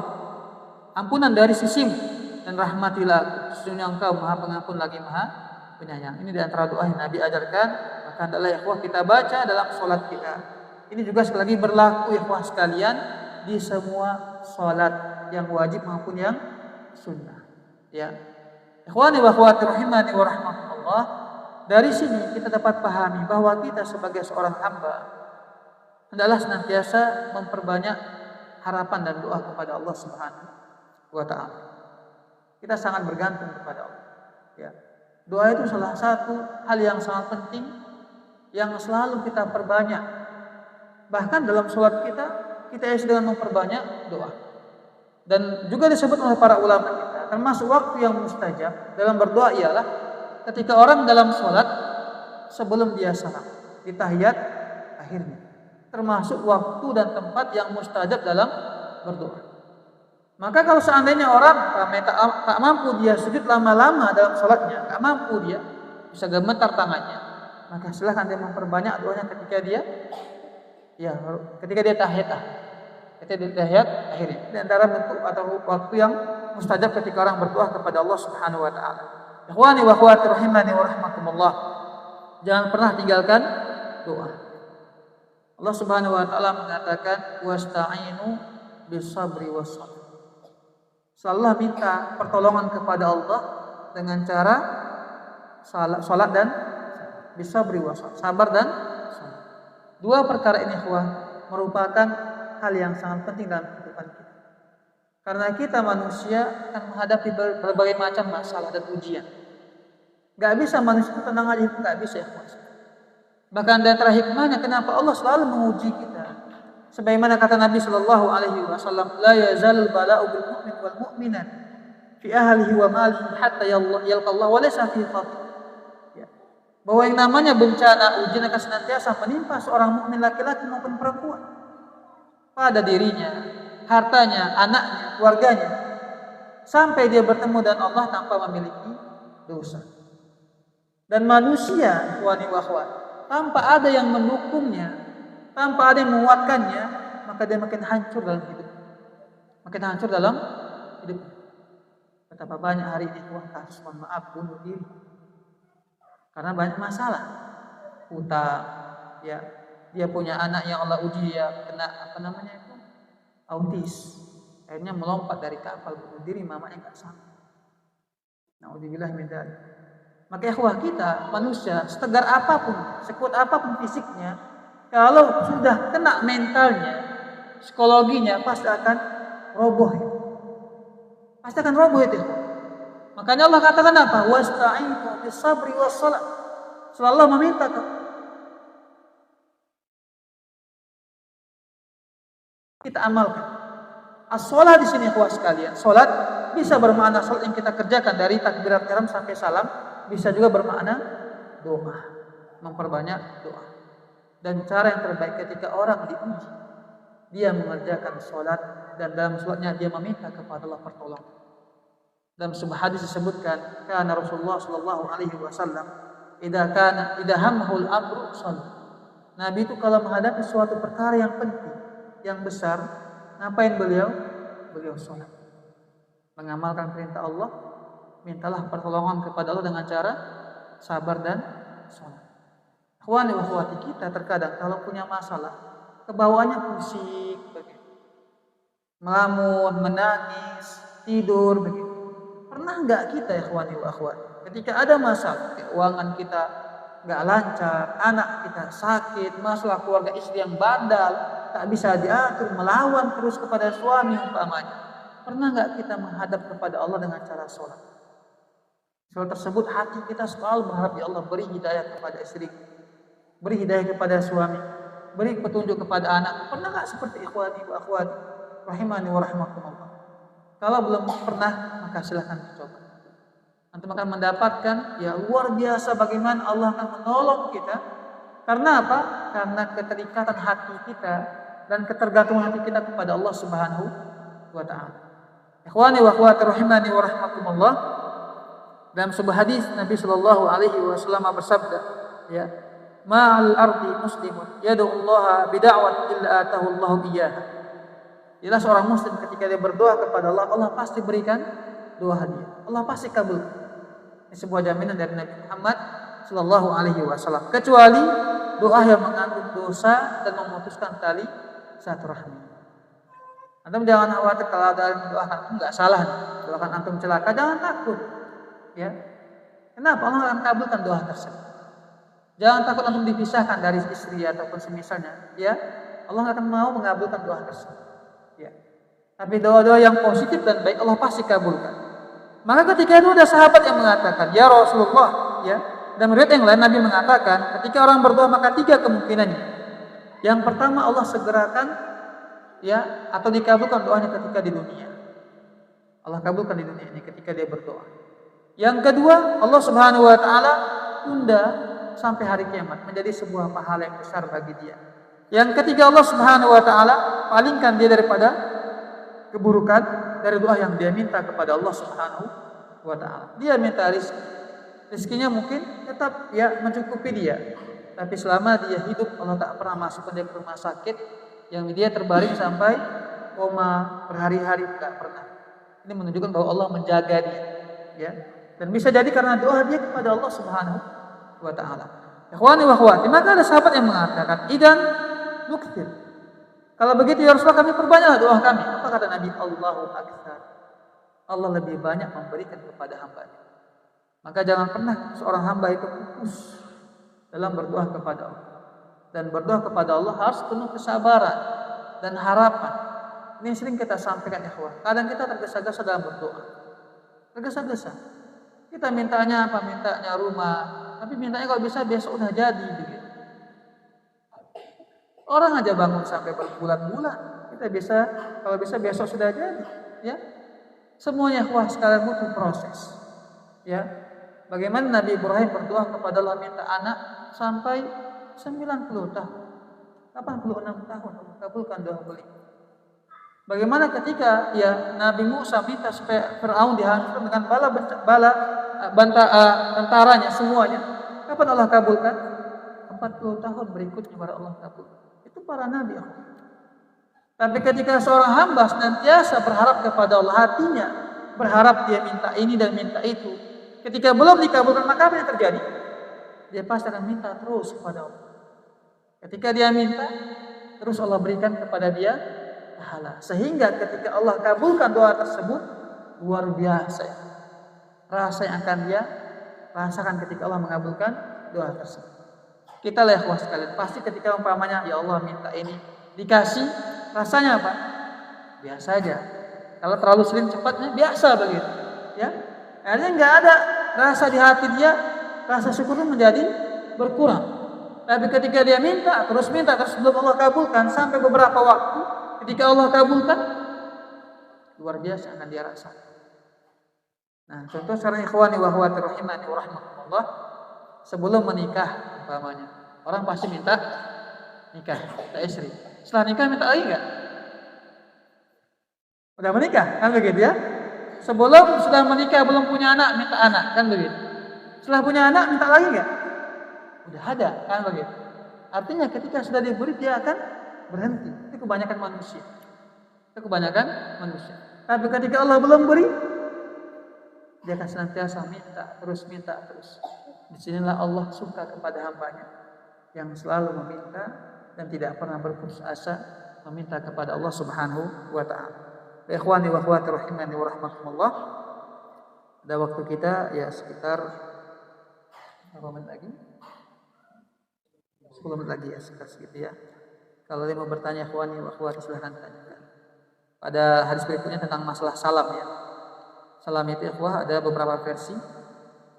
ampunan dari sisimu, dan rahmatilah aku. Sesungguhnya Engkau Maha Pengampun lagi Maha Penyayang. Ini di antara doa yang Nabi ajarkan, maka adalah ikhwah kita baca dalam sholat kita. Ini juga sekali lagi berlaku ikhwah sekalian di semua sholat yang wajib maupun yang sunnah. Ya, ikhwani wa akhwati rahimani wa rahmatullah. Dari sini kita dapat pahami bahwa kita sebagai seorang hamba hendaklah senantiasa memperbanyak harapan dan doa kepada Allah Subhanahu wa Ta'ala. Kita sangat bergantung kepada Allah. Ya. Doa itu salah satu hal yang sangat penting yang selalu kita perbanyak. Bahkan dalam sholat kita sedang memperbanyak doa. Dan juga disebut oleh para ulama kita, termasuk waktu yang mustajab dalam berdoa ialah ketika orang dalam sholat sebelum dia salam, di tahiyat akhirnya. Termasuk waktu dan tempat yang mustajab dalam berdoa. Maka kalau seandainya orang tak mampu dia sujud lama-lama dalam sholatnya, tak mampu dia bisa gemetar tangannya, maka silakan dia memperbanyak doanya ketika dia tahiyat. Ketika dia tahiyat akhirnya. Di antara bentuk atau waktu yang mustajab ketika orang berdoa kepada Allah Subhanahu wa taala. Ikhwani wa akhwati rahimani wa rahmakumullah. Jangan pernah tinggalkan doa. Allah Subhanahu wa taala mengatakan wasta'inu bis-sabri was-salah. Selalu minta pertolongan kepada Allah dengan cara salat dan bisabri was-salah, sabar dan salat. Dua perkara ini merupakan hal yang sangat penting dalam kehidupan kita. Karena kita manusia akan menghadapi berbagai macam masalah dan ujian. Gak bisa manusia itu tenang aja, gak bisa ya. Bahkan di antara hikmahnya kenapa Allah selalu menguji kita. Sebagaimana kata Nabi Shallallahu Alaihi Wasallam, la yazal bala'u bil mu'min wal mu'minat fi ahlihi wa malihi hatta yalqallah wa laysa fi khatir. Bahwa yang namanya bencana ujian akan senantiasa menimpa seorang mukmin laki-laki maupun perempuan pada dirinya, hartanya, anaknya, keluarganya, sampai dia bertemu dengan Allah tanpa memiliki dosa. Dan manusia, ikhwani wa akhwat, tanpa ada yang mendukungnya, tanpa ada yang menguatkannya, maka dia makin hancur dalam hidup. Makin hancur dalam hidup. Betapa banyak hari ini kasus bunuh diri. Karena banyak masalah. Utang, ya. Dia punya anak yang Allah uji ya kena autis. Akhirnya melompat dari kapal bunuh diri, mamanya enggak sanggup. Naudzubillah min dzalik. Maka ikhwah kita manusia setegar apapun, sekuat apapun fisiknya, kalau sudah kena mentalnya, psikologinya pasti akan roboh. Pasti akan roboh itu. Makanya Allah katakan apa? Wasta'inu bis-sabri was-salat. Selalu meminta kita amalkan. As-shalah di sini ikhwah sekalian. Salat bisa bermakna salat yang kita kerjakan dari takbiratul ihram sampai salam, bisa juga bermakna doa, memperbanyak doa. Dan cara yang terbaik ketika orang diuji, dia mengerjakan salat dan dalam salatnya dia meminta kepada Allah pertolongan. Dalam sebuah hadis disebutkan, kana Rasulullah sallallahu alaihi wasallam idza hammahul amru shalla. Nabi itu kalau menghadapi suatu perkara yang penting, yang besar, ngapain beliau? Beliau salat. Mengamalkan perintah Allah, mintalah pertolongan kepada Allah dengan cara sabar dan salat. Ikhwani wa akhwati, kita terkadang kalau punya masalah, kebawaannya pusing begitu. Melamun, menangis, tidur begitu. Pernah enggak kita ikhwani wa akhwati, ketika ada masalah, keuangan kita enggak lancar, anak kita sakit, masalah keluarga istri yang bandal, tak bisa diatur, melawan terus kepada suami umpamanya. Pernah enggak kita menghadap kepada Allah dengan cara sholat? Sholat tersebut hati kita selalu berharap ya Allah beri hidayah kepada istri, beri hidayah kepada suami, beri petunjuk kepada anak. Pernah enggak seperti ikhwani wa akhwati rahimani wa rahimakumullah? Kalau belum pernah, maka silahkan dicoba. Antum akan mendapatkan ya luar biasa bagaimana Allah akan menolong kita. Karena apa? Karena keterikatan hati kita dan ketergantungan hati kita kepada Allah Subhanahu wa taala. Ikhwani wa akhwati rahimani wa rahmakumullah. Dalam sebuah hadis Nabi sallallahu alaihi wasallam bersabda, ya, ma'al ardi muslimun yad'u Allah bid'awat illa atahu Allah iyyaha. Jelas seorang muslim ketika dia berdoa kepada Allah, Allah pasti berikan doa dia. Allah pasti kabul. Ini sebuah jaminan dari Nabi Muhammad sallallahu alaihi wasallam. Kecuali doa yang mengandung dosa dan memutuskan tali silaturahmi. Antum jangan khawatir kalau ada yang mendoakan antum enggak salah. Doakan antum celaka, jangan takut. Ya. Kenapa? Allah akan kabulkan doa tersebut. Jangan takut antum dipisahkan dari istri ataupun semisalnya, ya. Allah akan mau mengabulkan doa tersebut. Ya. Tapi doa-doa yang positif dan baik Allah pasti kabulkan. Maka ketika itu ada sahabat yang mengatakan, "Ya Rasulullah," ya. Dan riwayat yang lain Nabi mengatakan, ketika orang berdoa maka tiga kemungkinannya. Yang pertama Allah segerakan ya atau dikabulkan doanya ketika di dunia. Allah kabulkan di dunia ini ketika dia berdoa. Yang kedua, Allah Subhanahu wa taala tunda sampai hari kiamat menjadi sebuah pahala yang besar bagi dia. Yang ketiga, Allah Subhanahu wa taala palingkan dia daripada keburukan dari doa yang dia minta kepada Allah Subhanahu wa taala. Dia minta rezeki. Rezekinya mungkin tetap ya mencukupi dia. tapi selama dia hidup Allah tak pernah masukkan dia ke rumah sakit yang dia terbaring sampai koma berhari-hari, tak pernah. Ini menunjukkan bahwa Allah menjaga dia, ya. Dan bisa jadi karena doa dia kepada Allah Subhanahu wa taala. Ikhwani wa akhwati, maka ada sahabat yang mengatakan, "Idan nukthir." Kalau begitu ya Rasulullah, kami perbanyaklah doa kami. Apa kata Nabi? Allahu akbar. Allah lebih banyak memberikan kepada hamba-Nya. Maka jangan pernah seorang hamba itu pupus dalam berdoa kepada Allah. Dan berdoa kepada Allah harus penuh kesabaran dan harapan. Ini sering kita sampaikan ya kawan. Kadang kita tergesa-gesa dalam berdoa. Tergesa-gesa. Kita mintanya apa? Mintanya rumah. Tapi mintanya kalau bisa besok udah jadi begitu. Orang aja bangun sampai berbulan-bulan. Kita bisa, kalau bisa besok sudah jadi. Ya, semuanya sekalian butuh proses. Ya, bagaimana Nabi Ibrahim berdoa kepada Allah minta anak sampai 90 tahun, 86 tahun Allah kabulkan doa beliau. Bagaimana ketika ya Nabi Musa minta supaya Fir'aun dihancurkan dengan tentaranya semuanya, kapan Allah kabulkan? 40 tahun berikutnya baru Allah kabulkan. Itu para nabi. Tapi ketika seorang hamba senantiasa berharap kepada Allah, hatinya berharap dia minta ini dan minta itu, ketika belum dikabulkan maka apa yang terjadi? Dia pasti akan minta terus kepada Allah. Ketika dia minta, terus Allah berikan kepada dia pahala. Sehingga ketika Allah kabulkan doa tersebut, luar biasa rasa yang akan dia rasakan ketika Allah mengabulkan doa tersebut. Kita lah ikhwah sekalian, pasti ketika umpamanya ya Allah minta ini dikasih, rasanya apa? Biasa aja. Kalau terlalu sering cepatnya biasa begitu, ya. Akhirnya nggak ada rasa di hati dia, rasa syukur menjadi berkurang. Tapi ketika dia minta terus belum Allah kabulkan sampai beberapa waktu, ketika Allah kabulkan, luar biasa akan dia rasakan. Nah, contoh sekarang ikhwani wa akhwati rahimani wa rahmatullah, sebelum menikah umpamanya, orang pasti minta nikah, minta istri. Setelah nikah minta lagi enggak? Udah menikah kan begitu ya? Sebelum sudah menikah belum punya anak minta anak kan begitu. Setelah punya anak minta lagi enggak? Udah ada kan begitu. Artinya ketika sudah diberi dia akan berhenti. Itu kebanyakan manusia. Tapi ketika Allah belum beri, dia akan senantiasa minta terus. Disinilah Allah suka kepada hambanya yang selalu meminta dan tidak pernah berputus asa meminta kepada Allah Subhanahu wa taala. Ikhwani wa akhwati rahimani wa rahmatullah. Ada waktu kita ya sekitar berapa menit lagi? 10 menit lagi ya, sekitar segitu ya. Kalau ada yang mau bertanya ikhwani wa akhwati silahkan tanyakan. Pada hadis berikutnya tentang masalah salam ya. Salam itu ikhwah ada beberapa versi.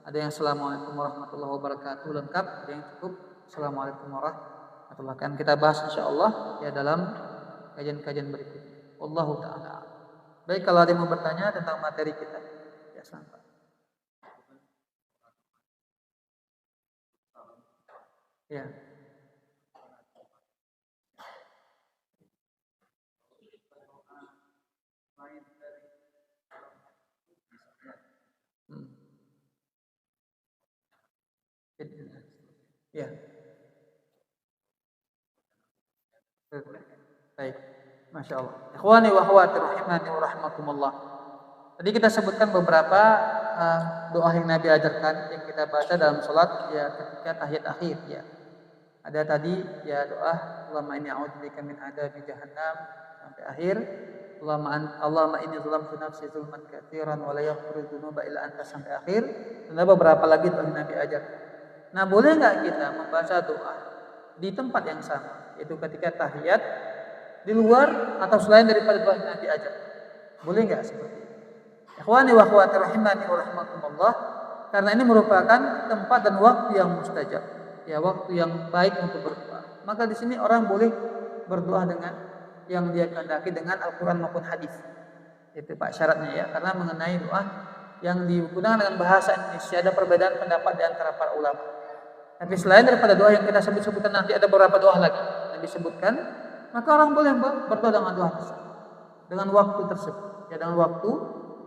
Ada yang Assalamualaikum warahmatullahi wabarakatuh lengkap, ada yang cukup Assalamualaikum warahmatullahi wabarakatuh. Akan kita bahas insyaallah ya dalam kajian-kajian berikutnya. Wallahu taala. Baik, kalau ada yang mau bertanya tentang materi kita, ya sampai. Ya. Ya. Baik. Masya Allah. Ikhwani wa akhwati rahimani wa rahmakumullah. Tadi kita sebutkan beberapa doa yang Nabi ajarkan yang kita baca dalam sholat ya ketika tahiyat akhir ya. Ada tadi ya doa Allahumma inni a'udzubika min adzabi jahannam sampai akhir. Allahumma inni zalamtu nafsi zulman katsiran wa la yaghfiru dzunuba illa anta sampai akhir. Dan ada beberapa lagi doa yang Nabi ajarkan. Nah, boleh nggak kita membaca doa di tempat yang sama, yaitu ketika tahiyat di luar atau selain daripada doa yang Nabi ajar? Boleh nggak seperti itu? Ikhwani wa akhwati rahimani wa rahmatullah, karena ini merupakan tempat dan waktu yang mustajab, ya waktu yang baik untuk berdoa. Maka di sini orang boleh berdoa dengan yang dia kehendaki dengan Al-Qur'an maupun hadis. Itu Pak syaratnya ya, karena mengenai doa yang digunakan dengan bahasa Indonesia ada perbedaan pendapat di antara para ulama. Tapi selain daripada doa yang kita sebutkan nanti ada beberapa doa lagi yang disebutkan, maka orang boleh berdoa dengan doa tersebut, dengan waktu tersebut, ya dengan waktu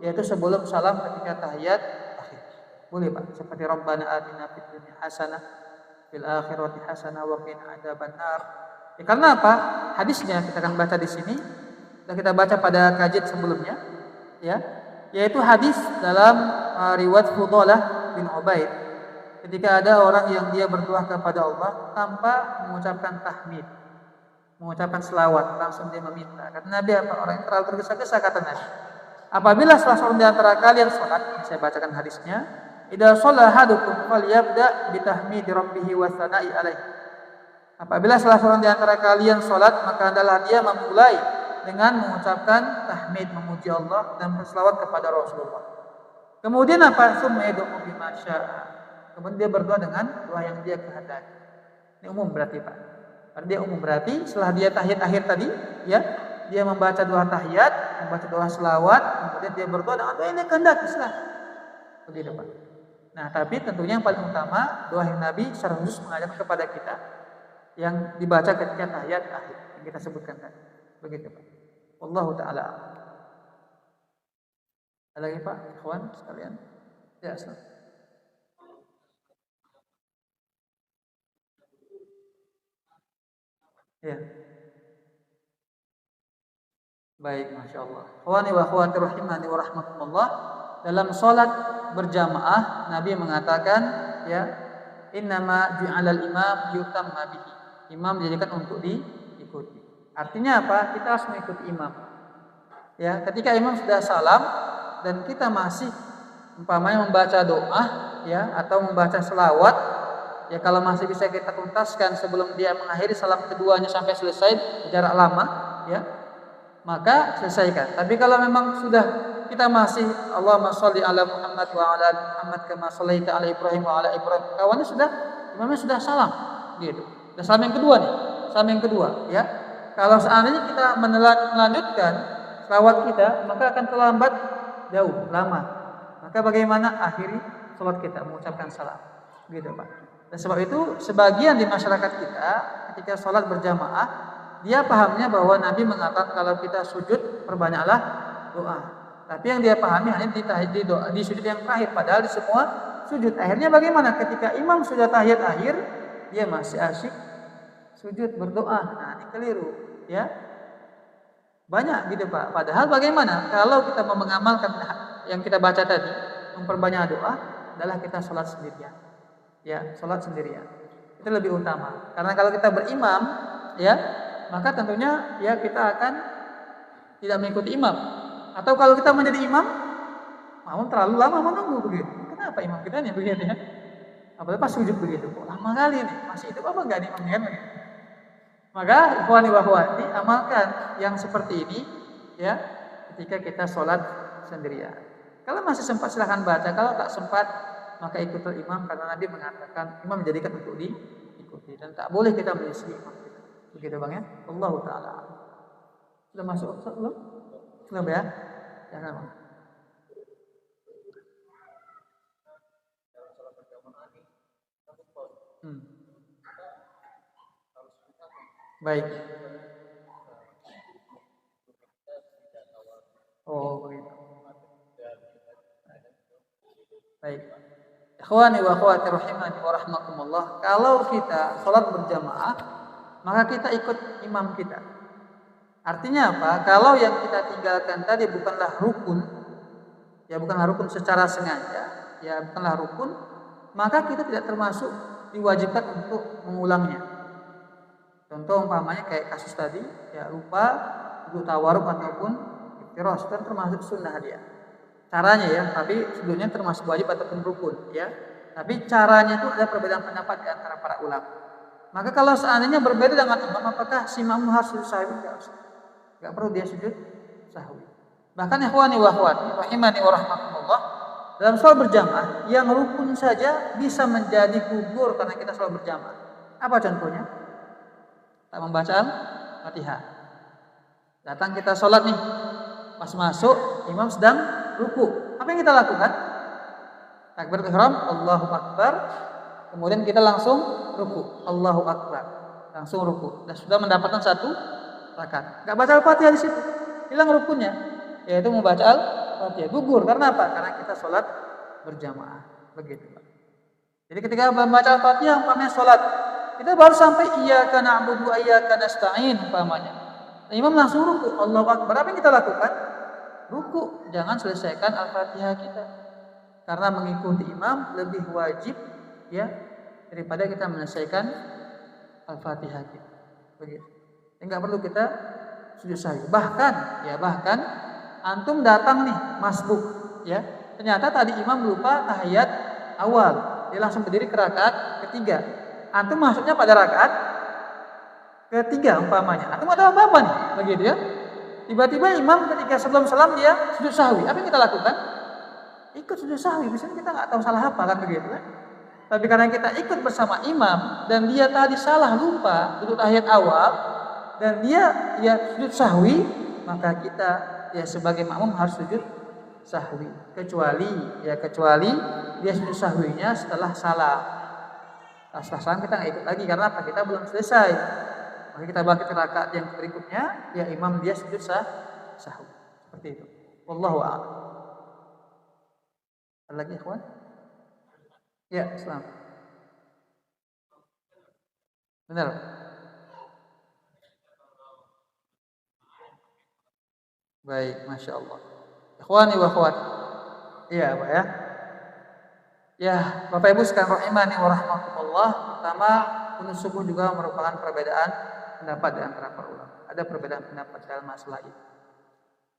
yaitu sebelum salam ketika tahiyat akhir. Boleh Pak, seperti Rabbana atina fid dunya hasanah fil akhirati hasanah wa qina adzabannar. Ya, karena apa? Hadisnya kita akan baca di sini dan kita baca pada kajian sebelumnya, ya, yaitu hadis dalam riwayat Fudhalah bin Ubaid ketika ada orang yang dia berdoa kepada Allah tanpa mengucapkan tahmid, mengucapkan selawat, langsung dia meminta. Kata Nabi apa? Orang yang terlalu tergesa-gesa, kata Nabi. Apabila salah seorang di antara kalian salat, saya bacakan hadisnya, idza shalla ahadukum falyabda bi tahmidi rabbih wa tsana'i alaihi. Apabila salah seorang di antara kalian salat, maka adalah dia memulai dengan mengucapkan tahmid, memuji Allah dan berselawat kepada Rasulullah. Kemudian apa? Summa yad'u bima syaa. Kemudian dia berdoa dengan doa yang dia kehendaki. Ini umum berarti, Pak. Berarti dia umum berarti setelah dia tahiyat akhir tadi, ya, dia membaca doa tahiyat, membaca doa selawat, kemudian dia berdoa dengan doa yang dia kehendaki, silahkan. Begitu, Pak. Nah, tapi tentunya yang paling utama doa yang Nabi secara khusus mengajarkan kepada kita yang dibaca ketika tahiyat akhir yang kita sebutkan tadi. Begitu, Pak. Wallahu taala. Ada lagi, Pak, ikhwan sekalian? Ya, silahkan. Ya. Baik, Masya Allah. Ikhwani wa akhwati rahimani wa rahmatullah. Dalam sholat berjamaah Nabi mengatakan, ya, innama ju'alal imam yutamma bihi. Imam dijadikan untuk diikuti. Artinya apa? Kita harus mengikuti imam. Ya, ketika imam sudah salam dan kita masih umpamanya membaca doa, ya, atau membaca selawat, ya, kalau masih bisa kita tuntaskan sebelum dia mengakhiri salam keduanya sampai selesai jarak lama, ya, maka selesaikan. Tapi kalau memang sudah kita masih Allahumma sholli ala Muhammad wa ala Muhammad kama shallaita ala Ibrahim wa ala Ibrahim, kawannya sudah, imamnya sudah salam, gitu. Dan salam yang kedua nih, salam yang kedua, ya. Kalau seandainya kita melanjutkan selawat kita, maka akan terlambat jauh, lama. Maka bagaimana akhiri salat kita mengucapkan salam, gitu, Pak. Dan sebab itu sebagian di masyarakat kita ketika salat berjamaah, dia pahamnya bahwa Nabi mengatakan kalau kita sujud perbanyaklah doa. Tapi yang dia pahami hanya di sujud yang terakhir, padahal di semua sujud. Akhirnya bagaimana? Ketika imam sudah tahiyat akhir, dia masih asyik sujud berdoa. Nah, ini keliru, ya. Banyak gitu, Pak. Padahal bagaimana? Kalau kita mau mengamalkan yang kita baca tadi, memperbanyak doa, adalah kita sholat sendirian. Ya, sholat sendirian. Itu lebih utama. Karena kalau kita berimam, ya, maka tentunya ya kita akan tidak mengikuti imam. Atau kalau kita menjadi imam, makmum terlalu lama menunggu begitu. Kenapa imam kita nih begitu, ya? Apalagi pas sujud begitu, kok lama kali nih, masih itu apa enggak nih imamnya begitu. Maka ikhwani wa akhwati, amalkan yang seperti ini, ya, ketika kita sholat sendirian. Kalau masih sempat silahkan baca, kalau tak sempat maka ikuti imam, karena Nabi mengatakan imam menjadikan untuk diikuti dan tak boleh kita menyisi imam kita. Begitu, Bang, ya. Allahu taala. Sudah masuk belum? Belum, ya? Jangan, Bang. Baik. Oh, begitu. Baik. Ikhwani wa akhwati rahimani wa rahmakumullah. Kalau kita sholat berjamaah, maka kita ikut imam kita. Artinya apa? Kalau yang kita tinggalkan tadi bukanlah rukun, ya, bukanlah rukun secara sengaja, ya, bukanlah rukun, maka kita tidak termasuk diwajibkan untuk mengulangnya. Contoh umpamanya kayak kasus tadi, ya, lupa duduk tawarruk ataupun iftiras, itu termasuk sunnah dia. Caranya, ya, tapi sebelumnya termasuk wajib ataupun rukun, ya. Tapi caranya itu ada perbedaan pendapat di antara para ulama. Maka kalau seandainya berbeda dengan imam, apakah si makmum harus sujud sahwi? Enggak perlu dia sujud sahwi. Bahkan ikhwani wa akhwati rahimani wa rahmatullah, dalam sholat berjamaah yang rukun saja bisa menjadi gugur karena kita sholat berjamaah. Apa contohnya? Tak membaca Al-Fatihah. Datang kita sholat nih, pas masuk imam sedang ruku. Apa yang kita lakukan? Takbiratul ihram, Allahu Akbar. Kemudian kita langsung ruku, Allahu Akbar. Langsung ruku. Dan sudah mendapatkan satu rakaat. Enggak baca Al-Fatihah di situ. Hilang rukunnya. Yaitu membaca Al-Fatihah. Gugur. Karena apa? Karena kita sholat berjamaah. Begitu, Pak. Jadi ketika membaca Al-Fatihah umpamanya salat, kita baru sampai iyyaka na'budu wa iyyaka nasta'in umpamanya. Imam langsung ruku, Allahu Akbar. Apa yang kita lakukan? Ruku, jangan selesaikan Al-Fatihah kita. Karena mengikuti imam lebih wajib ya daripada kita menyelesaikan Al-Fatihah kita. Begitu. Enggak perlu kita sujud sahwi. Bahkan antum datang nih masbuk ya. Ternyata tadi imam lupa tahiyat awal. Dia langsung berdiri ke rakaat ketiga. Antum masuknya pada rakaat ketiga umpamanya. Antum ada apa-apa nih, begitu ya. Tiba-tiba imam ketika sebelum salam dia sujud sahwi. Apa yang kita lakukan? Ikut sujud sahwi. Biasanya kita nggak tahu salah apa kan begitu kan. Tapi karena kita ikut bersama imam dan dia tadi salah lupa duduk tahiyat awal dan dia sujud sahwi, maka kita sebagai makmum harus sujud sahwi. Kecuali dia sujud sahwinya setelah salam. Setelah salam kita nggak ikut lagi karena apa? Kita belum selesai. Maka kita bangkit ke rakaat yang berikutnya, imam dia sujud sahwi. Seperti itu. Wallahu a'lam. Ada lagi ikhwan? Ya, Islam. Benar. Baik, Masya Allah. Ikhwani wa akhwat. Iya, Pak ya. Ya, Bapak Ibu sekalian rahimani wa rahmatullah. Pertama, kunut subuh juga merupakan perbedaan pendapat di antara para ulama. Ada perbedaan pendapat dalam masalah ini.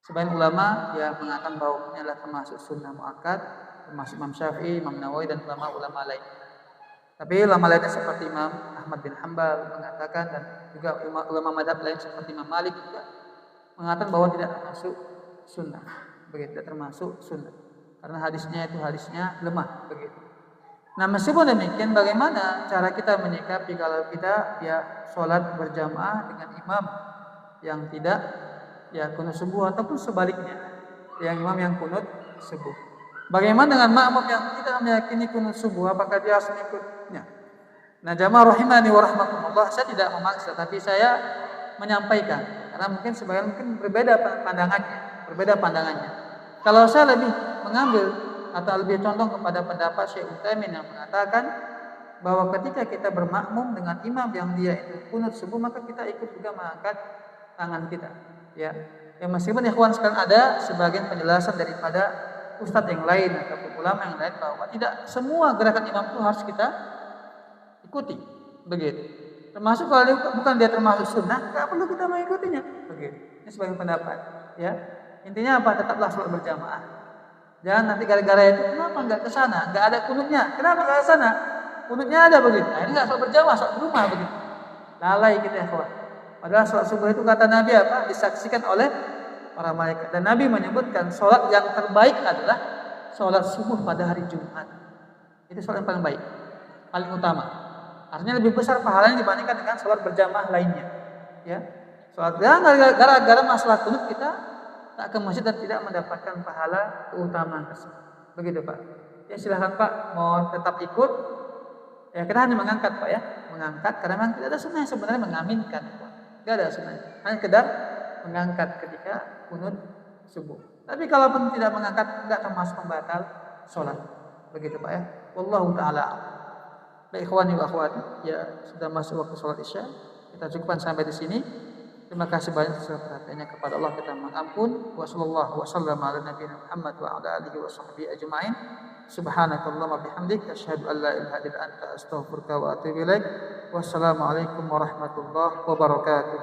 Sebagian ulama mengatakan bahwa ini adalah termasuk sunnah muakkad, termasuk Imam Syafi'i, Imam Nawawi dan ulama lain. Tapi ulama lainnya seperti Imam Ahmad bin Hanbal mengatakan dan juga ulama mazhab lain seperti Imam Malik juga mengatakan bahwa tidak termasuk sunnah. Begitu, tidak termasuk sunnah. Karena hadisnya lemah begitu. Nah, meskipun demikian bagaimana cara kita menyikapi kalau kita sholat berjamaah dengan imam yang tidak kunut subuh ataupun sebaliknya, yang imam yang kunut subuh. Bagaimana dengan makmum yang tidak meyakini kunut subuh, apakah dia harus mengikutnya? Nah, jamaah rahimani wa rahmatullah, saya tidak memaksa, tapi saya menyampaikan karena mungkin sebagian berbeda pandangannya. Kalau saya lebih mengambil atau lebih condong kepada pendapat Syekh Utsaimin yang mengatakan bahwa ketika kita bermakmum dengan imam yang dia itu kunut subuh, maka kita ikut juga mengangkat tangan kita. Ya meskipun ikhwan sekalian ada sebagian penjelasan daripada ustadz yang lain ataupun ulama yang lain bahwa tidak semua gerakan imam itu harus kita ikuti, begitu. Termasuk kalau bukan dia termasuk sunnah, nggak perlu kita mengikutinya, begitu. Ini sebagian pendapat. Ya intinya apa? Tetaplah sholat berjamaah. Jangan nanti gara-gara itu kenapa nggak ke sana, nggak ada kunutnya, kenapa nggak ke sana? Kunutnya ada begitu. Nah, ini nggak sholat berjamaah, sholat di rumah begitu. Lalai kita ya kawan. Padahal sholat subuh itu kata Nabi apa? Disaksikan oleh para malaikat. Dan Nabi menyebutkan sholat yang terbaik adalah sholat subuh pada hari Jumat. Itu sholat yang paling baik, paling utama. Artinya lebih besar pahalanya dibandingkan dengan sholat berjamaah lainnya. Ya, sholat gara-gara masalah kunut kita tak ke masjid dan tidak mendapatkan pahala keutamaan tersebut. Begitu Pak. Ya silahkan Pak, mau tetap ikut. Ya kita hanya mengangkat Pak ya, mengangkat karena memang tidak ada sunnah sebenarnya mengaminkan. Tidak ada sunnah. Hanya sekedar mengangkat ketika kunut subuh. Tapi kalaupun tidak mengangkat, tidak termasuk pembatal sholat. Begitu Pak ya. Wallahu ta'ala. Baik ikhwani wa akhwati, ya sudah masuk waktu sholat isya. Kita cukupkan sampai di sini. Terima kasih banyak atas perhatiannya, kepada Allah kita mengampun. Wa sallallahu wasallam ala nabiyina Muhammad wa ala alihi wa sahbihi ajma'in. Subhanakallahumma bihamdik asyhadu an la ilaha illa anta astaghfiruka wa atubu ilaik. Wassalamualaikum warahmatullahi wabarakatuh.